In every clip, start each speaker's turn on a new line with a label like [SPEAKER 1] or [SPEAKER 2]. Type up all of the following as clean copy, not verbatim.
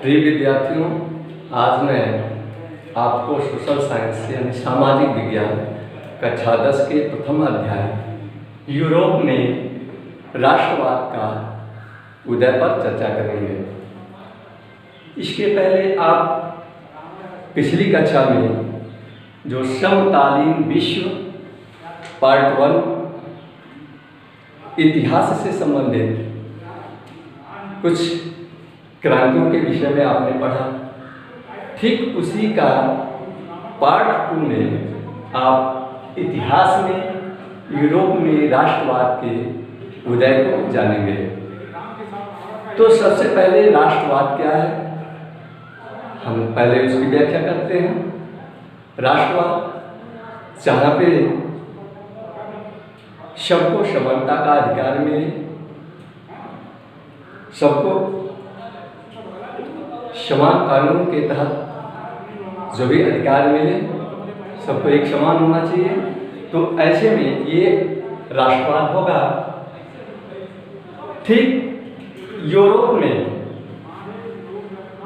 [SPEAKER 1] प्रिय विद्यार्थियों, आज मैं आपको सोशल साइंस यानी सामाजिक विज्ञान कक्षा 10 के प्रथम अध्याय यूरोप में राष्ट्रवाद का उदय पर चर्चा करेंगे। इसके पहले आप पिछली कक्षा में जो समकालीन विश्व पार्ट 1 इतिहास से संबंधित कुछ क्रांतियों के विषय में आपने पढ़ा, ठीक उसी का पार्ट 2 में आप इतिहास में यूरोप में राष्ट्रवाद के उदय को जानेंगे। तो सबसे पहले राष्ट्रवाद क्या है, हम पहले उसकी व्याख्या करते हैं। राष्ट्रवाद जहाँ पे सबको समानता का अधिकार मिले, सबको समान कानून के तहत जो भी अधिकार मिले, सबको एक समान होना चाहिए, तो ऐसे में ये राष्ट्रवाद होगा। ठीक यूरोप में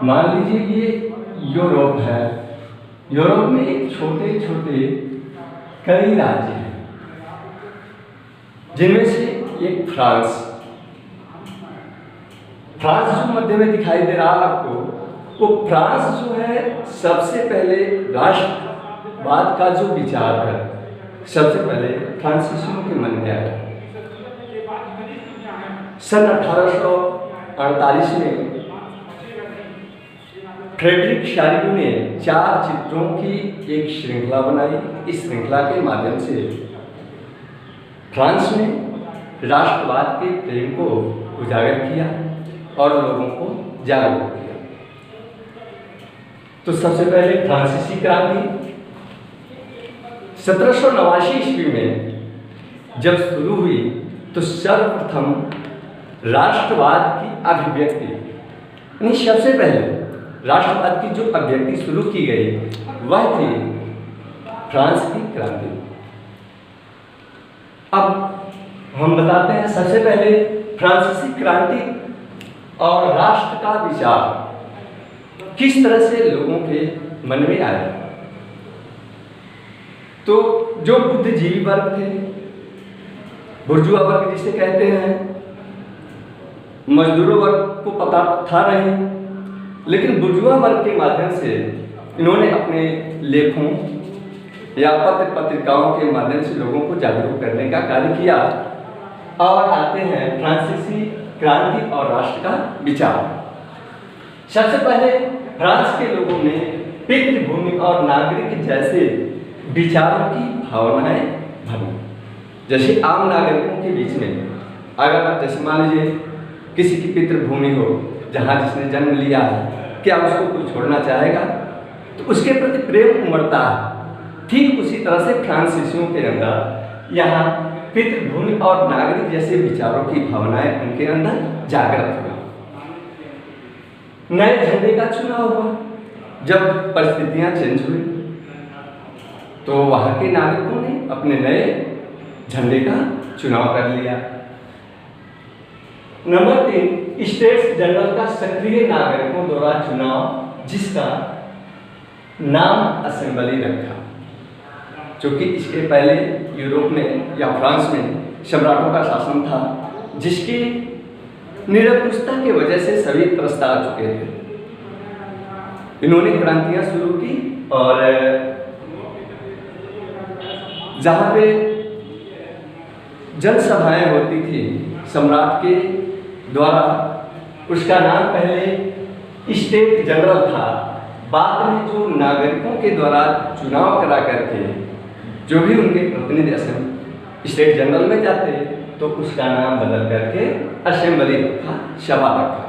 [SPEAKER 1] मान लीजिए ये यूरोप है, यूरोप में एक छोटे छोटे कई राज्य हैं, जिनमें से एक फ्रांस जो मध्य में दिखाई दे रहा है आपको, वो फ्रांस जो है सबसे पहले राष्ट्रवाद का जो विचार है सबसे पहले फ्रांसीसियों के मन में आया। सन 1848 में फ्रेडरिक शारियू ने 4 चित्रों की एक श्रृंखला बनाई। इस श्रृंखला के माध्यम से फ्रांस में राष्ट्रवाद के प्रेम को उजागर किया और लोगों को जागरूक किया। तो सबसे पहले फ्रांसीसी क्रांति 1789 ईस्वी में जब शुरू हुई, तो सर्वप्रथम राष्ट्रवाद की अभिव्यक्ति, यानी सबसे पहले राष्ट्रवाद की जो अभिव्यक्ति शुरू की गई वह थी फ्रांस की क्रांति। अब हम बताते हैं सबसे पहले फ्रांसीसी क्रांति और राष्ट्र का विचार किस तरह से लोगों के मन में आया। तो जो बुद्धिजीवी वर्ग थे, बुर्जुआ वर्ग जिसे कहते हैं, मजदूरों वर्ग को पता था नहीं, लेकिन बुर्जुआ वर्ग के माध्यम से इन्होंने अपने लेखों या पत्र पत्रिकाओं के माध्यम से लोगों को जागरूक करने का कार्य किया। और आते हैं फ्रांसीसी क्रांति और राष्ट्र का विचार। सबसे पहले फ्रांस के लोगों ने पितृभूमि और नागरिक जैसे विचारों की भावनाएं भरी। जैसे आम नागरिकों के बीच में अगर जैसे मान लीजिए किसी की पितृभूमि हो जहाँ जिसने जन्म लिया है, क्या उसको कोई छोड़ना चाहेगा? तो उसके प्रति प्रेम उमड़ता है। ठीक उसी तरह से फ्रांसीसियों के अंदर यहाँ पितृभूमि और नागरिक जैसे विचारों की भावनाएं उनके अंदर जागृत हुई। नए झंडे का चुनाव हुआ। जब परिस्थितियां चेंज हुई तो वहां के नागरिकों ने अपने नए झंडे का चुनाव कर लिया। नंबर 3, स्टेट्स जनरल का सक्रिय नागरिकों द्वारा चुनाव, जिसका नाम असेंबली रखा। क्योंकि इसके पहले यूरोप में या फ्रांस में सम्राटों का शासन था, जिसकी निरंकुशता की वजह से सभी त्रस्त आ चुके थे। इन्होंने क्रांतियां शुरू की और जहाँ पे जनसभाएं होती थी सम्राट के द्वारा, उसका नाम पहले स्टेट जनरल था। बाद में जो नागरिकों के द्वारा चुनाव करा करके जो भी उनके प्रतिनिधि स्टेट जनरल में जाते, तो उसका नाम बदल करके असेंबली रखा, सभा रखा।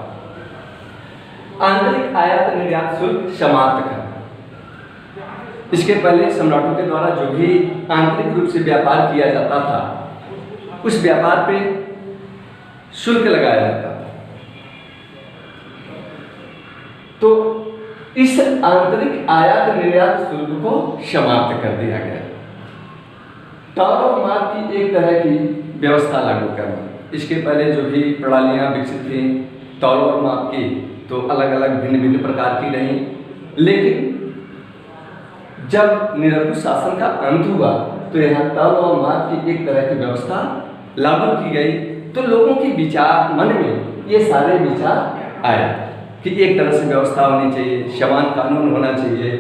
[SPEAKER 1] आंतरिक आयात निर्यात शुल्क समाप्त करना। इसके पहले सम्राटों के द्वारा जो भी आंतरिक रूप से व्यापार किया जाता था, उस व्यापार पे शुल्क लगाया जाता था। तो इस आंतरिक आयात निर्यात शुल्क को समाप्त कर दिया गया। टावर मार्क की एक तरह की व्यवस्था लागू करना। इसके पहले जो भी प्रणालियाँ विकसित थी, तौल और माप की तो अलग अलग भिन्न भिन्न प्रकार की रहीं, लेकिन जब निरंकुश शासन का अंत हुआ तो यहाँ तौल और माप की एक तरह की व्यवस्था लागू की गई। तो लोगों के विचार मन में ये सारे विचार आए कि एक तरह से व्यवस्था होनी चाहिए, समान कानून होना चाहिए,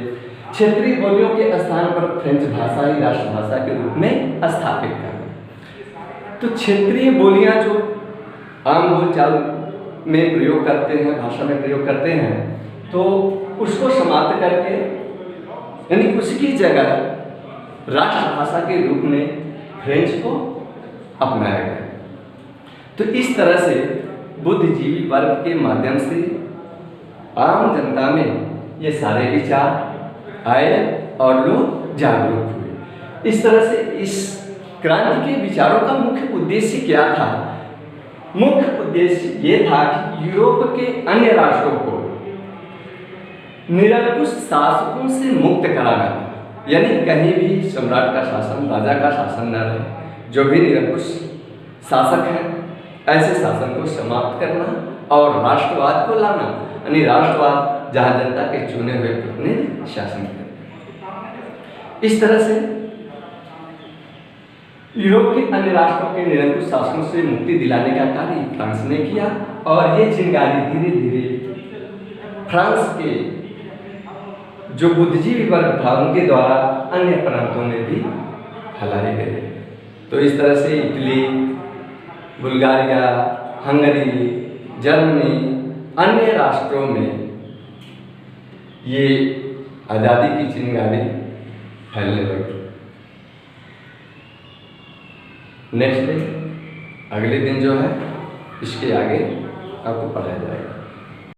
[SPEAKER 1] क्षेत्रीय बोलियों के स्थान पर फ्रेंच भाषा ही राष्ट्रभाषा के रूप में स्थापित करना। तो क्षेत्रीय बोलियां जो आम बोलचाल में प्रयोग करते हैं, भाषा में प्रयोग करते हैं, तो उसको समाप्त करके यानी उसकी जगह राष्ट्रभाषा के रूप में फ्रेंच को अपनाया गया। तो इस तरह से बुद्धिजीवी वर्ग के माध्यम से आम जनता में ये सारे विचार आए और लोग जागरूक हुए। इस तरह से इस क्रांति के विचारों का मुख्य उद्देश्य क्या था? मुख्य उद्देश्य ये था कि यूरोप के अन्य राष्ट्रों को निरंकुश शासकों से मुक्त कराना था, यानी कहीं भी सम्राट का शासन, राजा का शासन न रहे। जो भी निरंकुश शासक हैं ऐसे शासन को समाप्त करना और राष्ट्रवाद को लाना, यानी राष्ट्रवाद जहाँ जनता के चुने हुए प्रतिनिधि शासन करें। इस तरह से यूरोप के अन्य राष्ट्रों के निरंकुश शासनों से मुक्ति दिलाने का कार्य फ्रांस ने किया और ये चिंगारी धीरे धीरे फ्रांस के जो बुद्धिजीवी वर्ग था उनके द्वारा अन्य प्रांतों में भी फैलाए गए। तो इस तरह से इटली, बुल्गारिया, हंगरी, जर्मनी, अन्य राष्ट्रों में ये आज़ादी की चिंगारी फैलने लगी। नेक्स्ट डे, अगले दिन जो है इसके आगे आपको पढ़ाया जाएगा।